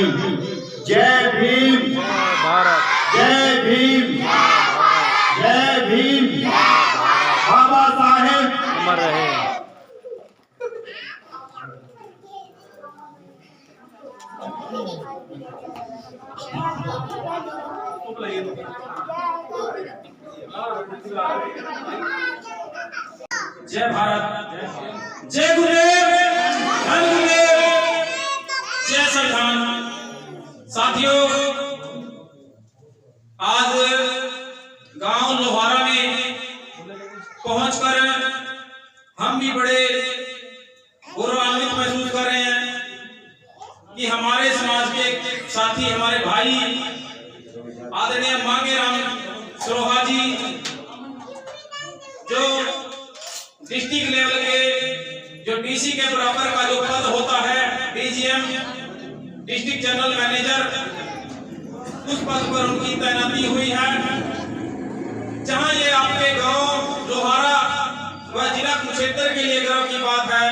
जय भीम भारत, जय भीम जय भीम बाबा साहेब अमर रहे। जय भारत, जय गुरुदेव, धन गुरुदेव, जय संविधान। साथियों, आज गांव लोहारा में पहुंचकर हम भी बड़े गौरवान्वित महसूस कर रहे हैं कि हमारे समाज के साथी, हमारे भाई आदरणीय मांगेराम सरोहा जी, जो डिस्ट्रिक्ट लेवल के जो डीसी के बराबर का जो पद होता है, डीजीएम, डिस्ट्रिक्ट जनरल मैनेजर, उस पद पर उनकी तैनाती हुई है। जहां ये आपके गांव लोहारा व जिला कुरुक्षेत्र के लिए गर्व की बात है,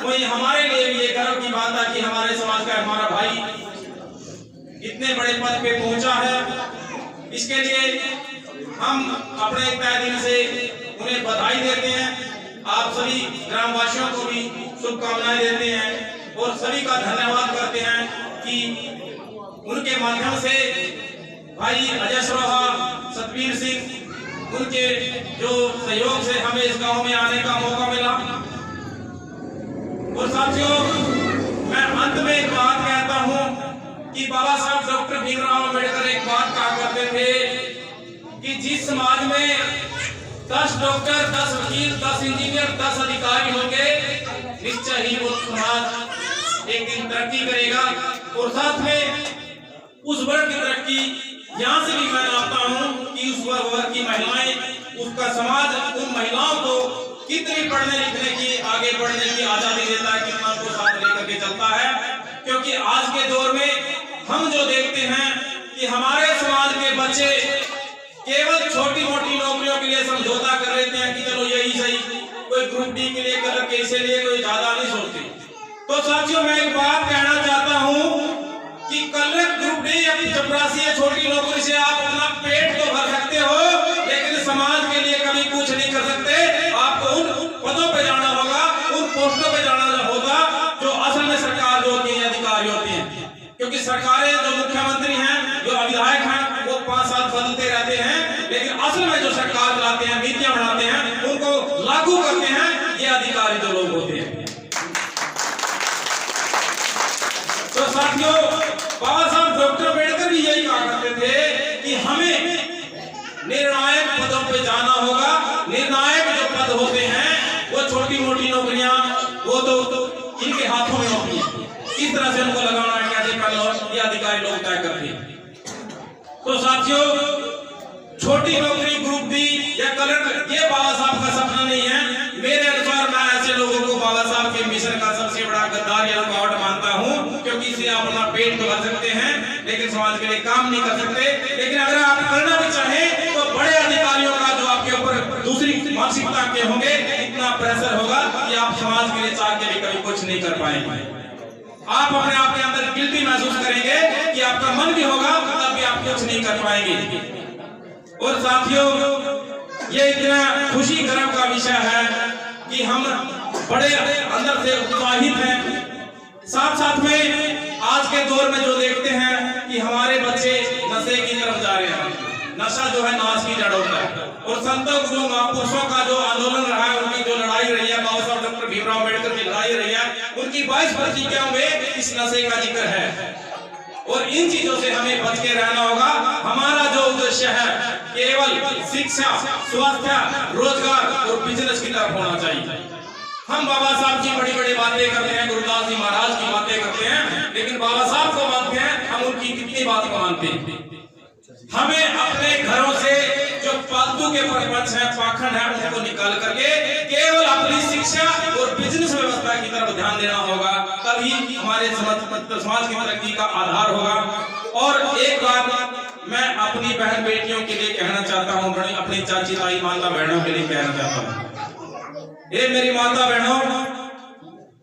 वही हमारे लिए भी ये गर्व की बात है कि हमारे समाज का हमारा भाई इतने बड़े पद पे पहुंचा है। इसके लिए हम अपने तहे दिल से उन्हें बधाई देते हैं। आप सभी ग्रामवासियों को भी शुभकामनाएं देते हैं और सभी का धन्यवाद करते हैं कि उनके माध्यम से भाई अजय सरोहा, सतवीर सिंह, उनके जो सहयोग से हमें इस गांव में आने का मौका मिला। और साथियों, मैं अंत में एक बात कहता हूं कि बाबा साहब डॉक्टर भीमराव अम्बेडकर एक बात कहा करते थे कि जिस समाज में 10 डॉक्टर, 10 वकील, 10 इंजीनियर, 10 अधिकारी होंगे, निश्चय ही वो समाज एक दिन तरक्की करेगा। और साथ में उस वर्ग की तरक्की यहाँ से भी मैं नापता हूँ कि उस वर्ग की महिलाएं, उसका समाज उन महिलाओं को कितनी पढ़ने लिखने की, आगे बढ़ने की आजादी देता है, कितना उनको साथ लेकर के चलता है। क्योंकि आज के दौर में हम जो देखते हैं कि हमारे समाज के बच्चे केवल छोटी मोटी नौकरियों के लिए समझौता कर लेते हैं कि चलो यही सही, कोई ग्रुप डी के लिए कलर के लिए कोई ज्यादा नहीं सोचते। तो साथियों, मैं एक बात कहना चाहता हूं कि कलर ग्रुप डी या चपरासी या छोटी नौकरी से आप अपना पेट तो भर सकते हो, लेकिन समाज के लिए कभी कुछ नहीं कर सकते। आपको उन पदों पे जाना होगा, उन पोस्टों पे जाना होगा जो असल में सरकार जो होती है, अधिकारी होती है। क्योंकि सरकारें, जो मुख्यमंत्री हैं, जो विधायक हैं, वो 5 साल बदलते रहते हैं, लेकिन असल में जो सरकार चलाते हैं, नीतियां बनाते हैं, उनको लागू करते हैं, ये अधिकारी जो लोग होते हैं। तो साथियों, बाबा साहब डॉक्टर अम्बेडकर भी यही कहा करते थे कि हमें निर्णायक पदों पे जाना होगा। निर्णायक जो पद होते हैं वो छोटी मोटी नौकरियां, वो तो इनके हाथों में होती है। किस तरह से उनको लगाना है, कैसे करना है, ये अधिकारी लोग तय करते हैं। तो साथियों, छोटी नौकरी, ग्रुप डी या कलर, ये बाबा साहब का सपना नहीं है। मेरे अनुसार मैं ऐसे लोगों को बाबा साहब के मिशन का सबसे बड़ा गद्दार या रुकावट मानता हूं, क्योंकि इससे आप अपना पेट तो भर सकते हैं, लेकिन समाज के लिए काम नहीं कर सकते। लेकिन अगर आप करना भी चाहें तो बड़े अधिकारियों का जो आपके ऊपर दूसरी मानसिकता के होंगे, इतना प्रेशर होगा कि आप समाज के लिए चाह के भी कभी कुछ नहीं कर पाएंगे। आप अपने आप के अंदर गिल्टी महसूस करेंगे कि आपका मन भी होगा, तब भी आप कुछ नहीं कर पाएंगे। और साथियों, ये इतना खुशी गर्व का विषय है कि हम बड़े अंदर से उत्साहित हैं। साथ साथ में आज के दौर में जो देखते हैं कि हमारे बच्चे नशे की तरफ जा रहे हैं। नशा जो है नाश की जड़ होता है। और संतों गुरु महापुरुषों का जो आंदोलन रहा है, उनकी जो लड़ाई रही है, बाबा साहब डॉक्टर भीमराव अम्बेडकर की लड़ाई रही है, उनकी 22 प्रतिज्ञाओं में इस नशे का जिक्र है। और इन चीजों से हमें बच के रहना होगा। हमारा जो उद्देश्य है केवल शिक्षा, स्वास्थ्य, रोजगार और बिजनेस की तरफ होना चाहिए। हम बाबा साहब की बड़ी बड़ी बातें करते हैं, गुरुदास जी महाराज की बातें करते हैं, लेकिन बाबा साहब को मानते हैं, हम उनकी कितनी बात को मानते हैं। हमें अपने घरों से जो फालतू के प्रपंच है, पाखंड है, उनको निकाल करके केवल अपनी शिक्षा और बिजनेस व्यवस्था की तरफ ध्यान देना होगा। तभी हमारे समाज की तरक्की का आधार होगा। और एक बात मैं अपनी बहन बेटियों के लिए कहना चाहता हूँ, अपनी चाची ताई माता बहनों के लिए कहना चाहता हूँ। ये मेरी माता बहनों,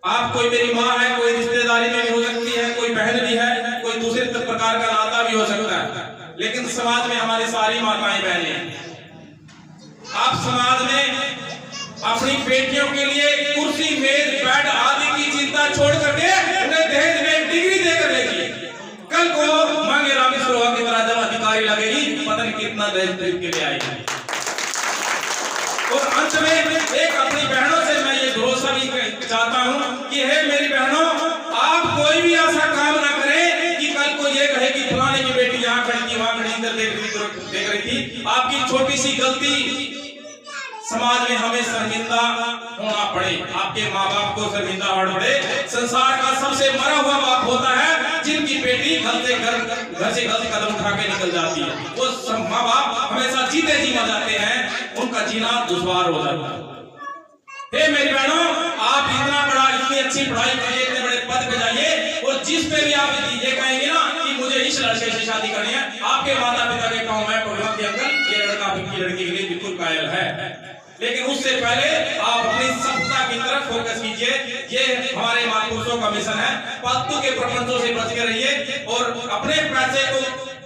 आप कोई मेरी माँ है, कोई रिश्तेदारी में भी हो सकती है, कोई बहन भी है, कोई दूसरे प्रकार का नाता भी हो सकता है, लेकिन समाज में हमारी सारी माताएं बहनें हैं। आप समाज में अपनी बेटियों के लिए कुर्सी, मेज, बेड आदि की चिंता छोड़ करके उन्हें दहेज में डिग्री देकर भेजिए। कल को मांगे रामी सरोवर की तरह जब अधिकारी लगेगी, पता नहीं कितना दहेज खरीद के ले आएगी। और अंत में एक अपनी बहनों से मैं ये भरोसा भी चाहता हूँ कि हे मेरी बहनों, आप कोई भी ऐसा काम ना करें कि कल को ये कहे कि फलाने की बेटी यहाँ खड़ी थी, वहां खड़ी, इधर देख रही थी। आपकी छोटी सी गलती समाज में हमें शर्मिंदा होना पड़े, आपके माँ बाप को शर्मिंदा होना पड़े। संसार का सबसे मरा हुआ बाप होता है जिनकी बेटी घर से गलत कदम उठा के निकल जाती है। वो माँ बाप हमेशा जीते जी मर जाते हैं, उनका जीना दुश्वार हो जाता है। हे मेरी बहनों, आप इतनी अच्छी पढ़ाई करिए, इतने बड़े पद पे जाइए, और जिस पे भी आप ये कहेंगे ना कि मुझे इस लड़के से शादी करनी है, आपके माता पिता के कहूँ मैं प्रोग्राम के अंदर ये लड़का आपकी लड़की के लिए बिल्कुल कायल है। लेकिन उससे पहले आप अपनी सफलता की तरफ फोकस कीजिए। ये हमारे महापुरुषों का मिशन है। फालतू के प्रपंचों से बच के रहिए और अपने पैसे को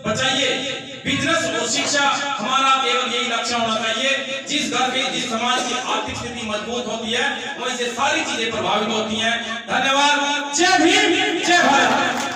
बचाइए। बिजनेस और शिक्षा हमारा केवल यही लक्ष्य होना चाहिए। जिस घर की, जिस समाज की आर्थिक स्थिति मजबूत होती है, वहीं से सारी चीजें प्रभावित होती हैं। धन्यवाद। जय भीम, जय भारत।